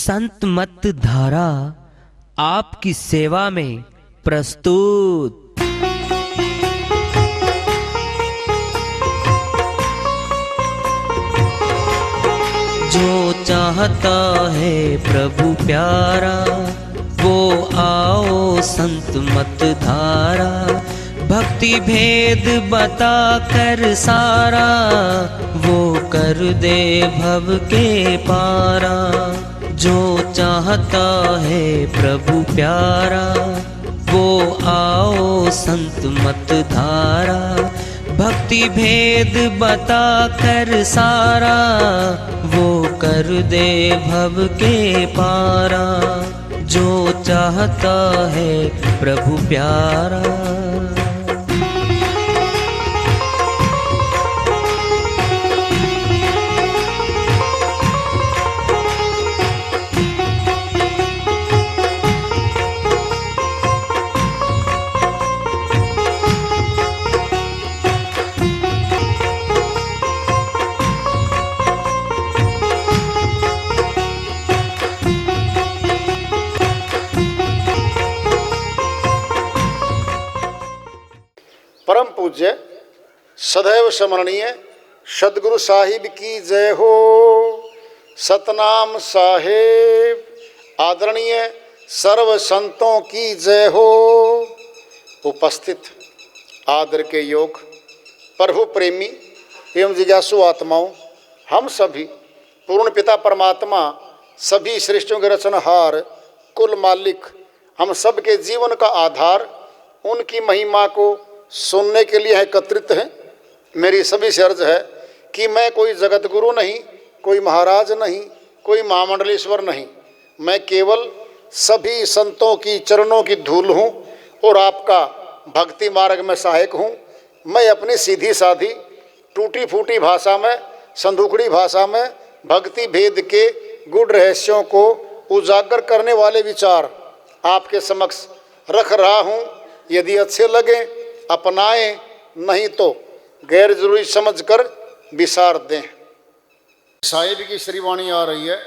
संत मत धारा आपकी सेवा में प्रस्तुत। जो चाहता है प्रभु प्यारा वो आओ संत मत धारा, भक्ति भेद बता कर सारा वो कर दे भव के पारा। जो चाहता है प्रभु प्यारा वो आओ संत मत धारा, भक्ति भेद बता कर सारा वो कर दे भव के पारा। जो चाहता है प्रभु प्यारा। परम पूज्य सदैव स्मरणीय सदगुरु साहिब की जय हो। सतनाम साहेब आदरणीय सर्व संतों की जय हो। उपस्थित आदर के योग प्रभु प्रेमी एवं जिज्ञासु आत्माओं, हम सभी पूर्ण पिता परमात्मा सभी सृष्टियों के रचनहार कुल मालिक हम सब के जीवन का आधार उनकी महिमा को सुनने के लिए एकत्रित हैं। मेरी सभी से अर्ज है कि मैं कोई जगत गुरु नहीं, कोई महाराज नहीं, कोई महामंडलेश्वर नहीं, मैं केवल सभी संतों की चरणों की धूल हूँ और आपका भक्ति मार्ग में सहायक हूँ। मैं अपनी सीधी साधी टूटी फूटी भाषा में, संदूकड़ी भाषा में भक्ति भेद के गुड़ रहस्यों को उजागर करने वाले विचार आपके समक्ष रख रहा हूँ। यदि अच्छे लगे अपनाएं, नहीं तो गैर जरूरी समझकर विसार दें। साहिब की श्रीवाणी आ रही है,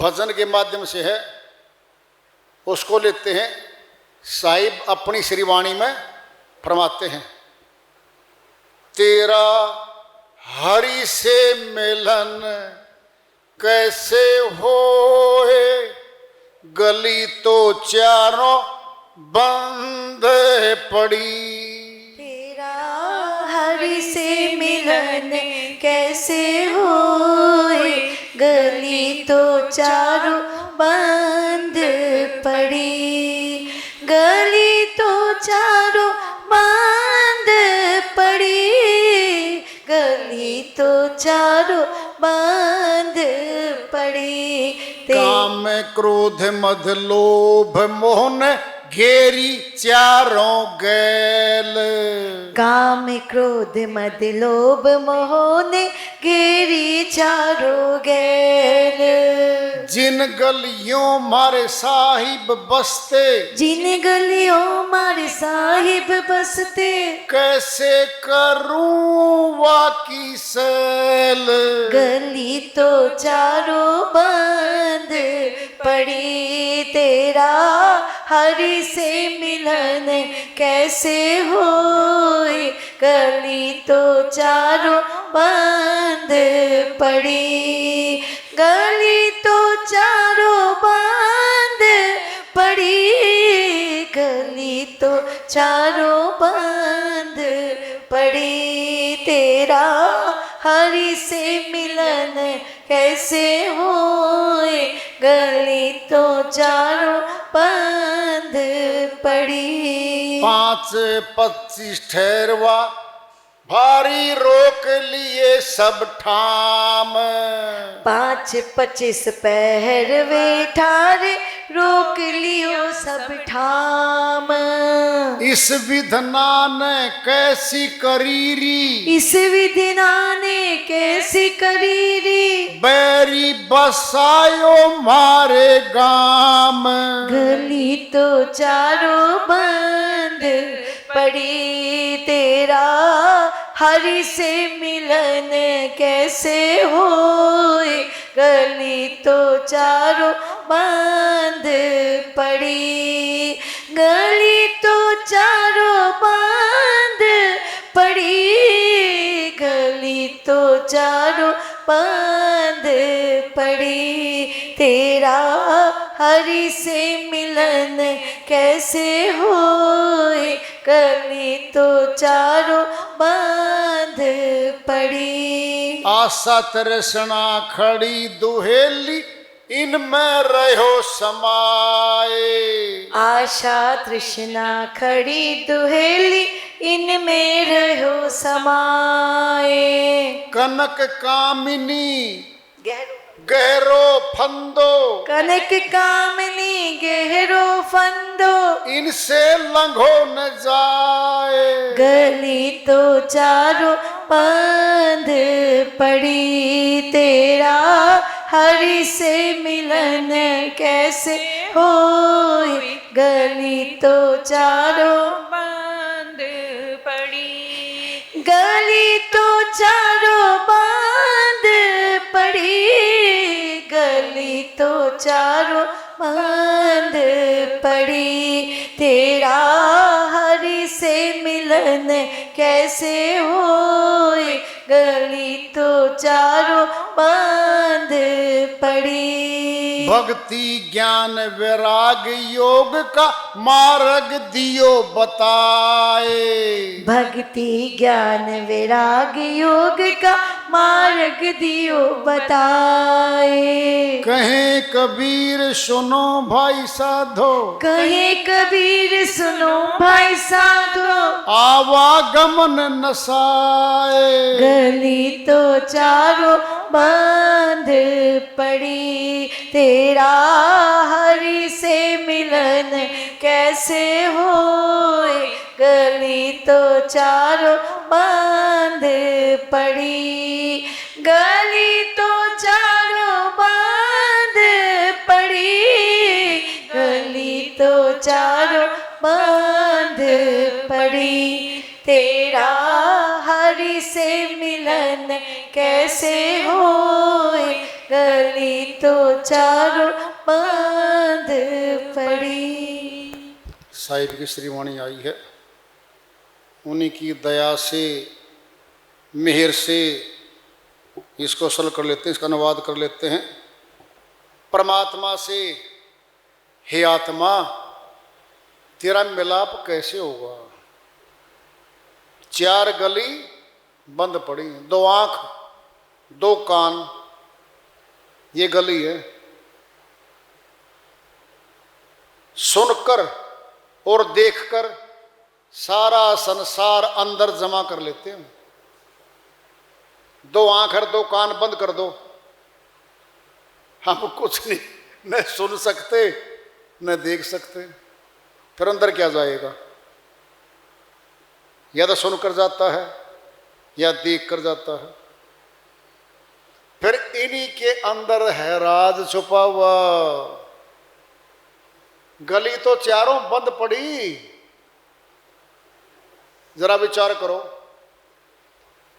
भजन के माध्यम से है, उसको लेते हैं। साहिब अपनी श्रीवाणी में फरमाते हैं, तेरा हरि से मिलन कैसे होए, गली तो चारों बंद पड़ी। तेरा हरि से मिलन कैसे होए, गली तो चारों बंद पड़ी। गली तो चारों बंद पड़ी, गली तो चारों बंद पड़ी। काम क्रोध मद लोभ मोहन घेरी चारों गैल। काम क्रोध मद लोभ मोह ने घेरी चारों गैल। जिन गलियों मारे साहिब बसते, जिन गलियों मारे साहिब बसते, कैसे करूं वाकी सैल। गली तो चारों बंद पड़ी। तेरा हरि से मिलन कैसे होए, गली तो चारों बंद पड़ी। गली तो चारों बंद पड़ी, गली तो चारों बंद पड़ी। तेरा हरि से मिलन कैसे होए, गली तो चारों बंद पड़ी। 5-25 ठहरवा भारी रोक लिए सब ठाम। 5-25 पहरवे ठारे रोक लियो सब ठाम। इस विधना ने कैसी करीरी, इस विधना ने कैसी करीरी। बैरी बसायो मारे गाम। गली तो चारों बंद पड़ी। तेरा हरि से मिलन कैसे होए, गली तो चारों बंद पड़ी, गली तो चारों बंद पड़ी, गली तो चारों बंद पड़ी। तेरा हरि से मिलन कैसे होए, गली तो चारों बंद पड़ी। आशा तृष्णा खड़ी दुहेली, इनमें रहो समाए। आशा तृष्णा खड़ी दुहेली, इनमें रहो समाए। कनक कामिनी गहरो फंदो, कनक कामिनी गहरो फंदो, इनसे लंघो न जाए। गली तो चारों बंद पड़ी, तेरा हरि से मिलन कैसे होए, गली तो चारों बंद पड़ी, गली तो चारों बंद पड़ी, गली तो चारों बंद पड़ी। तेरा हरि से मिलन कैसे होए, गली तो चारों बंद पड़ी। भक्ति ज्ञान वैराग योग का मार्ग दियो बताए। भक्ति ज्ञान वैराग योग का मार्ग दियो बताए। कहे कबीर सुनो भाई साधो, कहे कबीर सुनो भाई साधो, आवागमन नसाए। गली तो चारों बंद पड़ी, तेरा हरि से मिलन कैसे होए, गली तो चारों बंद पड़ी, गली तो चारों बंद पड़ी, गली तो चारों बंद पड़ी। तेरा हरि से मिलन कैसे होए, गली तो चारों बंद पड़ी। साहिब की श्रीवाणी आई है, उन्हीं की दया से मेहर से इसको असल कर लेते हैं, इसका अनुवाद कर लेते हैं। परमात्मा से, हे आत्मा तेरा मिलाप कैसे होगा। चार गली बंद पड़ी, दो आंख दो कान, ये गली है। सुनकर और देखकर सारा संसार अंदर जमा कर लेते हैं। दो आंख और दो कान बंद कर दो, हम कुछ नहीं न सुन सकते न देख सकते, फिर अंदर क्या जाएगा। या तो सुनकर जाता है या देख कर जाता है। फिर इन्हीं के अंदर है राज छुपा हुआ। गली तो चारों बंद पड़ी, जरा विचार करो,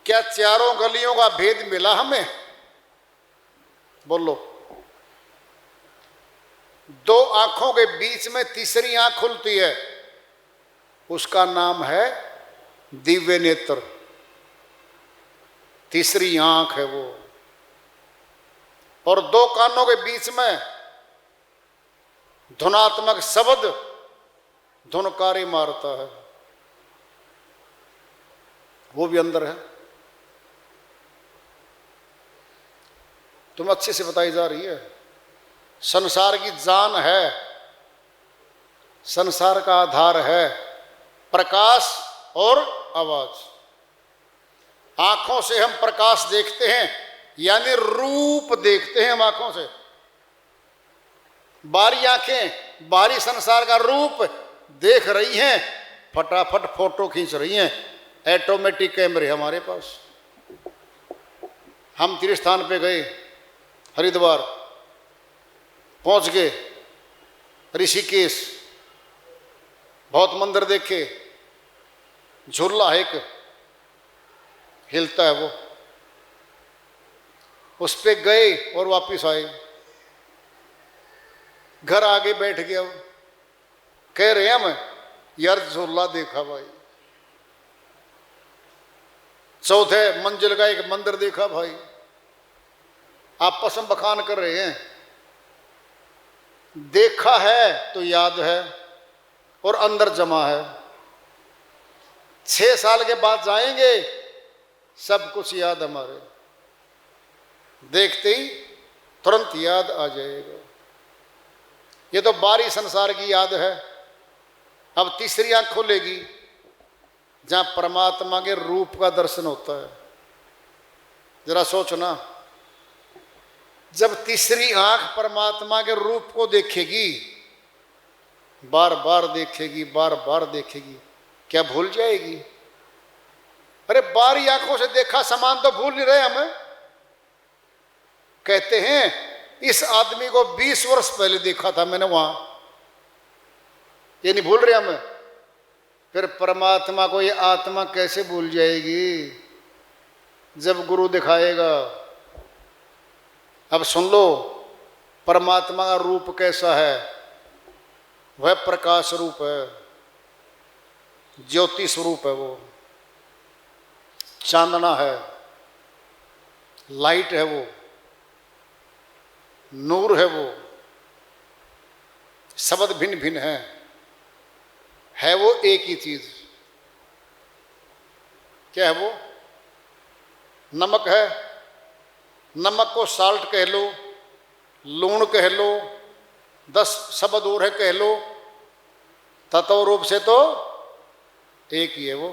क्या चारों गलियों का भेद मिला हमें? बोलो। दो आंखों के बीच में तीसरी आंख खुलती है, उसका नाम है दिव्य नेत्र। तीसरी आंख है वो। और दो कानों के बीच में धुनात्मक शब्द धुनकारी मारता है, वो भी अंदर है। तुम अच्छे से बताई जा रही है। संसार की जान है, संसार का आधार है प्रकाश और आवाज। आंखों से हम प्रकाश देखते हैं, यानी रूप देखते हैं हम आंखों से। बारी आंखें बारी संसार का रूप देख रही हैं, फटाफट फोटो खींच रही हैं। ऑटोमेटिक कैमरे हमारे पास। हम तीर्थ स्थान पे गए, हरिद्वार पहुंच गए, ऋषिकेश, बहुत मंदिर देखे। झूला है एक, हिलता है वो, उस पे गए और वापिस आए, घर आगे बैठ गया। कह रहे हैं हम यार झूला देखा भाई, चौथे मंजिल का एक मंदिर देखा भाई। आपस में बखान कर रहे हैं, देखा है तो याद है और अंदर जमा है। 6 साल के बाद जाएंगे, सब कुछ याद हमारे, देखते ही तुरंत याद आ जाएगा। ये तो बाहरी संसार की याद है। अब तीसरी आंख खोलेगी जहां परमात्मा के रूप का दर्शन होता है। जरा सोचना, जब तीसरी आंख परमात्मा के रूप को देखेगी, बार बार देखेगी, बार बार देखेगी, क्या भूल जाएगी? अरे बाहरी आंखों से देखा सामान तो भूल नहीं रहे हम। कहते हैं इस आदमी को 20 वर्ष पहले देखा था मैंने वहां, ये नहीं भूल रहे हम। फिर परमात्मा को ये आत्मा कैसे भूल जाएगी जब गुरु दिखाएगा। अब सुन लो, परमात्मा का रूप कैसा है? वह प्रकाश रूप है, ज्योति स्वरूप है, वो चांदना है, लाइट है, वो नूर है, वो शब्द भिन्न भिन्न है वो एक ही चीज। क्या है वो? नमक है, नमक को साल्ट कह लो, लूण कह लो, 10 शब्द और है कह लो, तत्व रूप से तो एक ही है वो।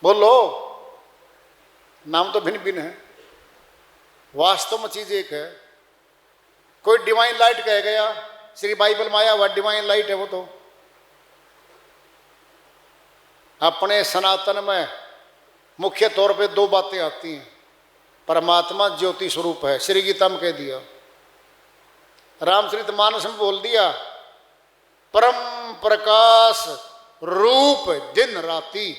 बोलो, नाम तो भिन्न भिन्न है, वास्तव में चीज एक है। कोई डिवाइन लाइट कह गया, श्री बाइबल में आया हुआ डिवाइन लाइट है वो। तो अपने सनातन में मुख्य तौर पे 2 बातें आती हैं। परमात्मा ज्योति स्वरूप है, श्री गीता में कह दिया, रामचरितमानस में बोल दिया, परम प्रकाश रूप दिन राती,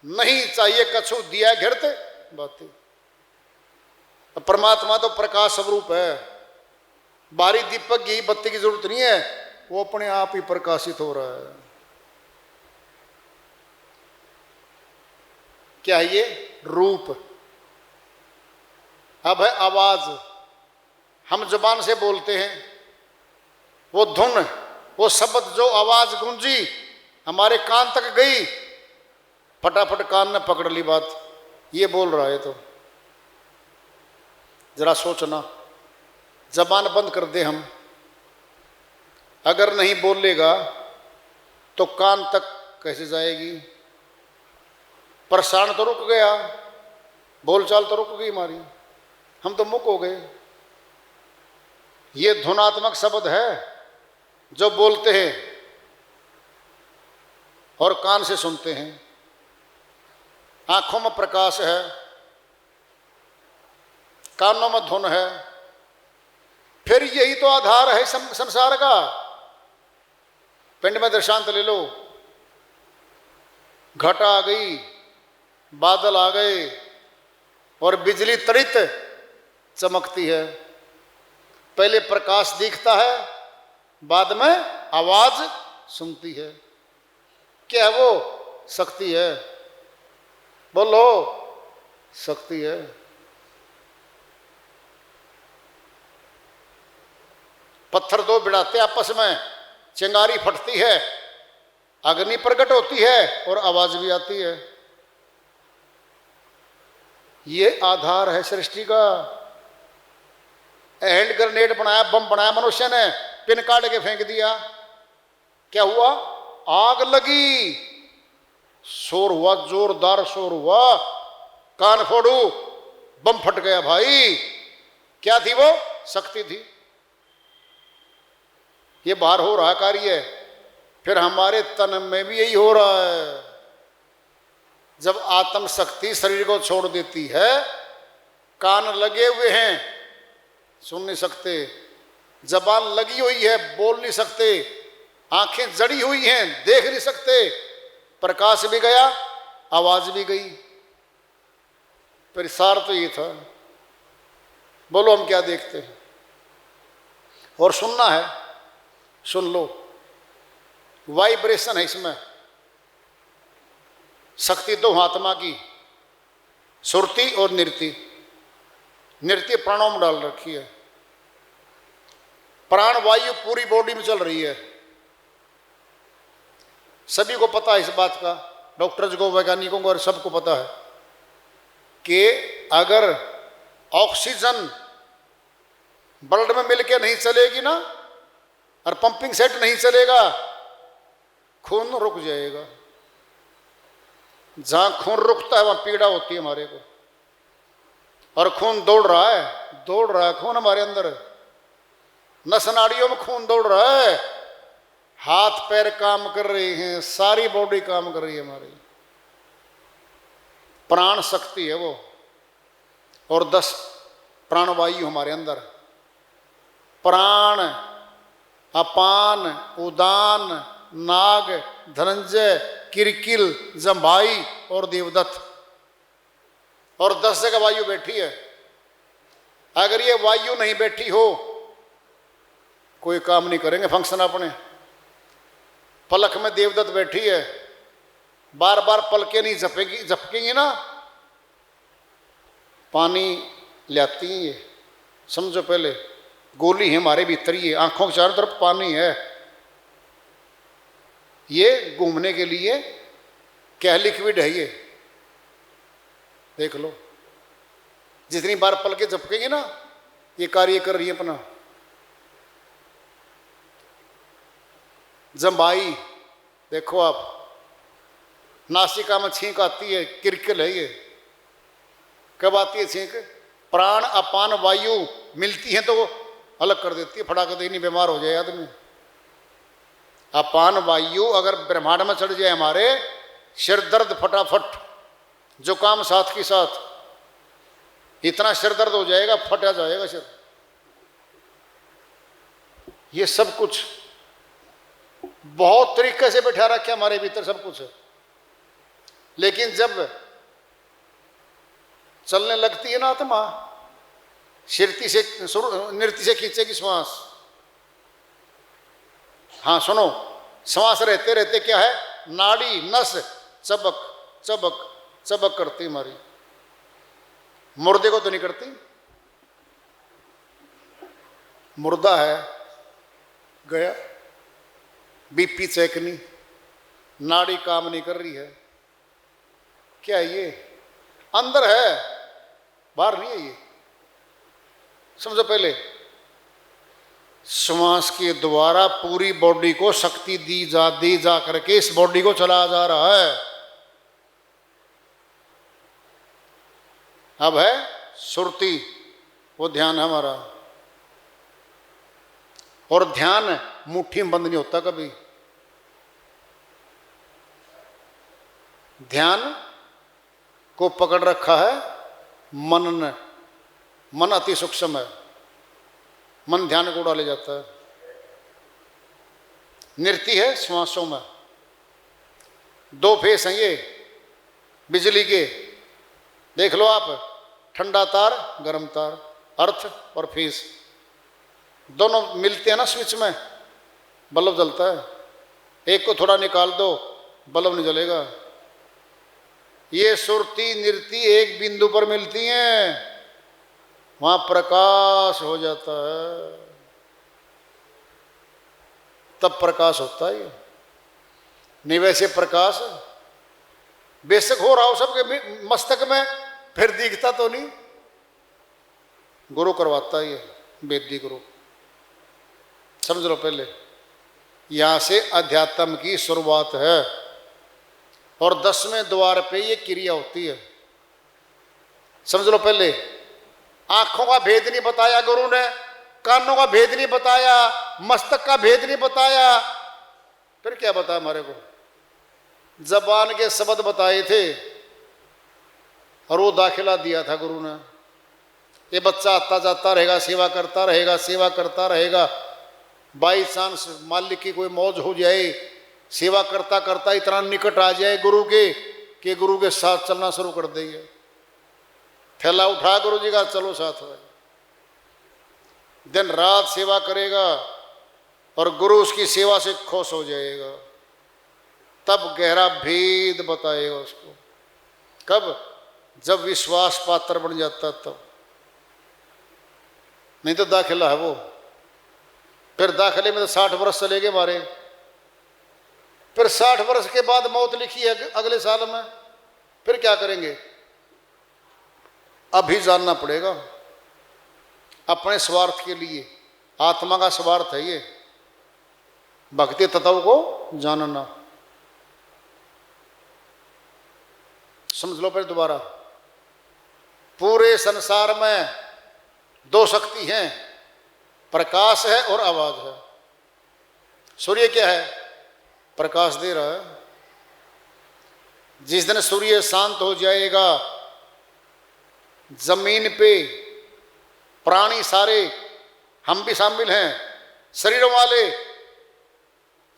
नहीं चाहिए कछु दिया घिरते बाती। परमात्मा तो प्रकाश स्वरूप है, बाहरी दीपक की बत्ती की जरूरत नहीं है, वो अपने आप ही प्रकाशित हो रहा है। क्या है ये? रूप। अब है आवाज, हम जुबान से बोलते हैं, वो धुन, वो शब्द जो आवाज गूंजी हमारे कान तक गई, फटाफट कान ने पकड़ ली बात, ये बोल रहा है। तो जरा सोचना, जबान बंद कर दे हम, अगर नहीं बोलेगा तो कान तक कैसे जाएगी? प्रसारण तो रुक गया, बोलचाल तो रुक गई हमारी, हम तो मुक हो गए। ये ध्वनात्मक शब्द है जो बोलते हैं और कान से सुनते हैं। आंखों में प्रकाश है, कानों में धुन है, फिर यही तो आधार है संसार का। पिंड में दृष्टांत ले लो, घट आ गई, बादल आ गए और बिजली त्वरित चमकती है। पहले प्रकाश दिखता है, बाद में आवाज सुनती है। क्या है वो? शक्ति है। बोलो, शक्ति है। पत्थर 2 भिड़ाते आपस में, चिंगारी फटती है, अग्नि प्रकट होती है और आवाज भी आती है। ये आधार है सृष्टि का। हैंड ग्रेनेड बनाया, बम बनाया मनुष्य ने, पिन काट के फेंक दिया, क्या हुआ? आग लगी, शोर हुआ, जोरदार शोर हुआ, कान फोड़ू, बम फट गया भाई। क्या थी वो? शक्ति थी। ये बाहर हो रहा कार्य, फिर हमारे तन में भी यही हो रहा है। जब आत्म शक्ति शरीर को छोड़ देती है, कान लगे हुए हैं, सुन नहीं सकते, जबान लगी हुई है, बोल नहीं सकते, आंखें जड़ी हुई हैं, देख नहीं सकते, प्रकाश भी गया, आवाज भी गई। फिर सार तो ये था। बोलो हम क्या देखते हैं और सुनना है, सुन लो। वाइब्रेशन है इसमें, शक्ति दो आत्मा की, सुरति और नृति। नृत्य प्राणों में डाल रखी है। प्राण वायु पूरी बॉडी में चल रही है। सभी को पता है इस बात का, डॉक्टर्स को, वैज्ञानिकों को, और सबको पता है कि अगर ऑक्सीजन ब्लड में मिलके नहीं चलेगी ना, और पंपिंग सेट नहीं चलेगा, खून रुक जाएगा। जहां खून रुकता है वहां पीड़ा होती है हमारे को। और खून दौड़ रहा है खून हमारे अंदर, नस नाड़ियों में खून दौड़ रहा है, हाथ पैर काम कर रहे हैं, सारी बॉडी काम कर रही है हमारी। प्राण शक्ति है वो। और 10 प्राणवायु हमारे अंदर। प्राण, अपान, उदान, नाग, धनंजय, किरकिल, जंभाई और देवदत्त। और 10 जगह वायु बैठी है। अगर ये वायु नहीं बैठी हो, कोई काम नहीं करेंगे फंक्शन अपने। पलक में देवदत्त बैठी है, बार बार पलके नहीं झपकेंगी ना, पानी लाती है ये। समझो पहले, गोली है हमारे भीतर, ये आंखों के चारों तरफ पानी है। ये घूमने के लिए क्या लिक्विड है ये, देख लो। जितनी बार पलके झपकेंगे ना, ये कार्य कर रही है अपना। जंबाई देखो आप, नासिका में छींक आती है, किरकिल है ये। कब आती है छींक? प्राण अपान वायु मिलती है तो वो अलग कर देती है, फटाक देनी, बीमार हो जाए आदमी। अपान वायु अगर ब्रह्मांड में चढ़ जाए हमारे, सिर दर्द फटाफट, जुकाम साथ की साथ, इतना सिर दर्द हो जाएगा, फटा जाएगा सिर। ये सब कुछ बहुत तरीके से बैठा रखे हमारे भीतर, सब कुछ है। लेकिन जब चलने लगती है ना आत्मा, नृत्य से खींचेगी श्वास। हाँ सुनो, श्वास रहते रहते क्या है, नाड़ी नस चबक चबक चबक करती हमारी। मुर्दे को तो नहीं करती, मुर्दा है गया, बीपी चेक नहीं, नाड़ी काम नहीं कर रही है। क्या ये अंदर है, बाहर नहीं है ये। समझो पहले, श्वास के द्वारा पूरी बॉडी को शक्ति दी जा करके इस बॉडी को चला जा रहा है। अब है सुरति, वो ध्यान है हमारा। और ध्यान मुट्ठी में बंद नहीं होता कभी। ध्यान को पकड़ रखा है मन ने। मन अति सूक्ष्म है, मन ध्यान को उड़ा ले जाता है। नृत्य है श्वासों में। 2 फेस हैं ये बिजली के, देख लो आप, ठंडा तार गर्म तार, अर्थ और फेस दोनों मिलते हैं ना स्विच में, बल्ब जलता है। एक को थोड़ा निकाल दो, बल्ब नहीं जलेगा। ये सुरती नृत्य एक बिंदु पर मिलती हैं, वहां प्रकाश हो जाता है, तब प्रकाश होता है। नहीं वैसे प्रकाश बेशक हो रहा हो सबके मस्तक में, फिर दिखता तो नहीं। गुरु करवाता है ये, वेदी गुरु। समझ लो पहले, यहां से अध्यात्म की शुरुआत है। और 10वें द्वार पे ये क्रिया होती है। समझ लो पहले, आंखों का भेद नहीं बताया गुरु ने, कानों का भेद नहीं बताया, मस्तक का भेद नहीं बताया, फिर क्या बताया हमारे को? जबान के शब्द बताए थे और वो दाखिला दिया था गुरु ने। ये बच्चा आता जाता रहेगा, सेवा करता रहेगा, सेवा करता रहेगा। बाई चांस मालिक की कोई मौज हो जाए, सेवा करता करता इतना निकट आ जाए गुरु के कि गुरु के साथ चलना शुरू कर देंगे। थैला उठा गुरु जी का चलो साथ में, दिन रात सेवा करेगा और गुरु उसकी सेवा से खुश हो जाएगा। तब गहरा भेद बताएगा उसको। कब? जब विश्वास पात्र बन जाता तब, नहीं तो दाखिला है वो। फिर दाखिले में तो 60 वर्ष चलेगे मारे, फिर 60 वर्ष के बाद मौत लिखी है अगले साल में, फिर क्या करेंगे? अभी जानना पड़ेगा अपने स्वार्थ के लिए। आत्मा का स्वार्थ है ये, भक्ति तत्व को जानना। समझ लो फिर दोबारा, पूरे संसार में 2 शक्ति हैं, प्रकाश है और आवाज है। सूर्य क्या है? प्रकाश दे रहा है। जिस दिन सूर्य शांत हो जाएगा, जमीन पे प्राणी सारे, हम भी शामिल हैं, शरीरों वाले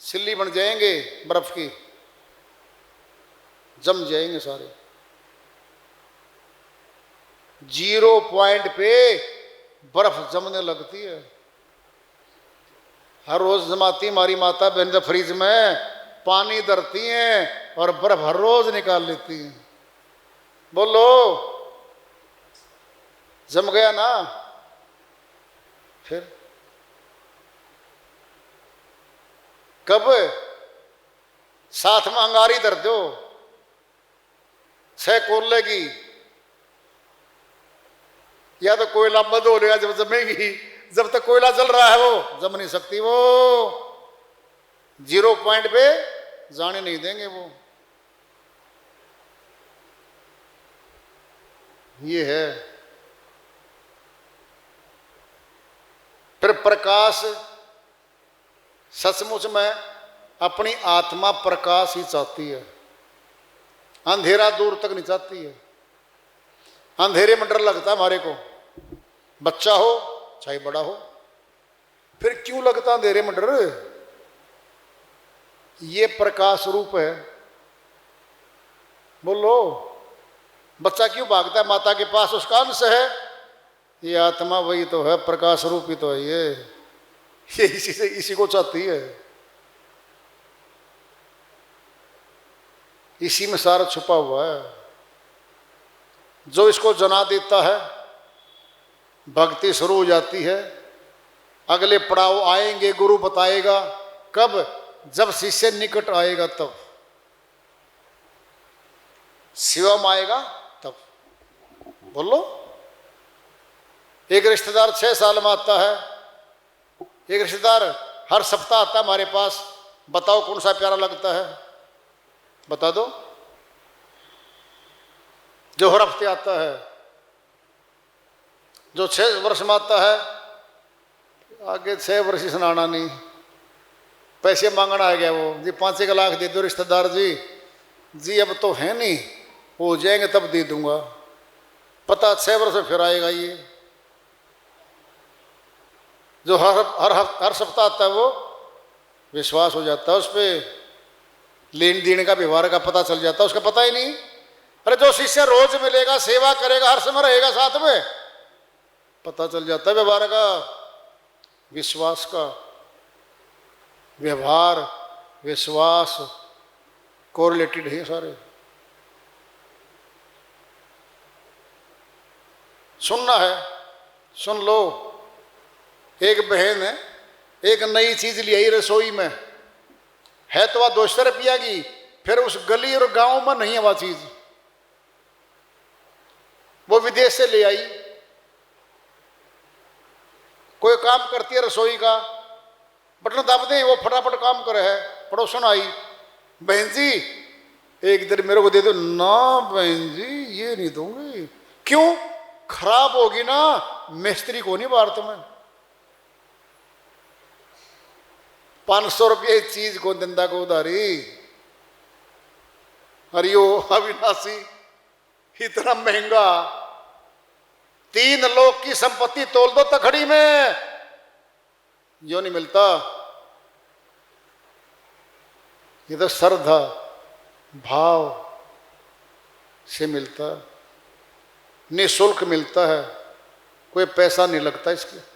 सिल्ली बन जाएंगे, बर्फ की जम जाएंगे सारे। 0 पॉइंट पे बर्फ जमने लगती है। हर रोज जमाती हमारी माता बहन तो फ्रिज में पानी धरती हैं और बर्फ हर रोज निकाल लेती हैं। बोलो, जम गया ना? फिर कब? साथ में अंगारी धर दो 6 कोयले की, या तो कोयला बंद हो लेगा जब जमेगी। जब तक कोयला जल रहा है वो जम नहीं सकती। वो 0 पॉइंट पे जाने नहीं देंगे वो। ये है। फिर प्रकाश, सचमुच में अपनी आत्मा प्रकाश ही चाहती है, अंधेरा दूर तक नहीं चाहती है। अंधेरे में डर लगता है हमारे को, बच्चा हो चाहे बड़ा हो। फिर क्यों लगता अंधेरे में डर? ये प्रकाश रूप है। बोलो, बच्चा क्यों भागता है माता के पास? उसका अंश है। ये आत्मा वही तो है, प्रकाश रूप ही तो है ये इसी को चाहती है। इसी में सारा छुपा हुआ है। जो इसको जना देता है, भक्ति शुरू हो जाती है। अगले पड़ाव आएंगे, गुरु बताएगा। कब? जब शिष्य निकट आएगा तब, शिवम आएगा तब। बोलो, एक रिश्तेदार 6 साल में आता है, एक रिश्तेदार हर सप्ताह आता है हमारे पास। बताओ कौन सा प्यारा लगता है? बता दो। जो हर हफ्ते आता है, जो 6 वर्ष में आता है, आगे 6 वर्ष ही सुनाना नहीं, पैसे मांगना आ गया वो जी, 5 लाख दे दो रिश्तेदार जी अब तो है नहीं, हो जाएंगे तब दे दूंगा। पता 6 वर्ष में फिर आएगा ये। जो हर सप्ताह आता है वो विश्वास हो जाता है उस पर, लेन देन का व्यवहार का पता चल जाता है, उसका पता ही नहीं। अरे जो शिष्य रोज मिलेगा, सेवा करेगा, हर समय रहेगा साथ में, पता चल जाता है व्यवहार का, विश्वास का। व्यवहार विश्वास कोरिलेटेड है सारे। सुनना है, सुन लो। एक बहन है, एक नई चीज ले आई रसोई में, है तो वह 200 रुपया की, फिर उस गली और गांव में नहीं है वह चीज, वो विदेश से ले आई। कोई काम करती है रसोई का, बटन दब दें वो फटाफट काम करे है। पड़ोसन आई, बहन जी एक दिन मेरे को दे दो ना। बहन जी ये नहीं दूंगी। क्यों? खराब होगी ना, मिस्त्री को नहीं बार तुम्हें। 500 रुपये चीज को दिंदा को उधारी। अरियो अविनाशी, इतना महंगा 3 लोग की संपत्ति तोल दो तखड़ी में, यो नहीं मिलता। ये तो श्रद्धा भाव से मिलता। निःशुल्क मिलता है, कोई पैसा नहीं लगता इसके।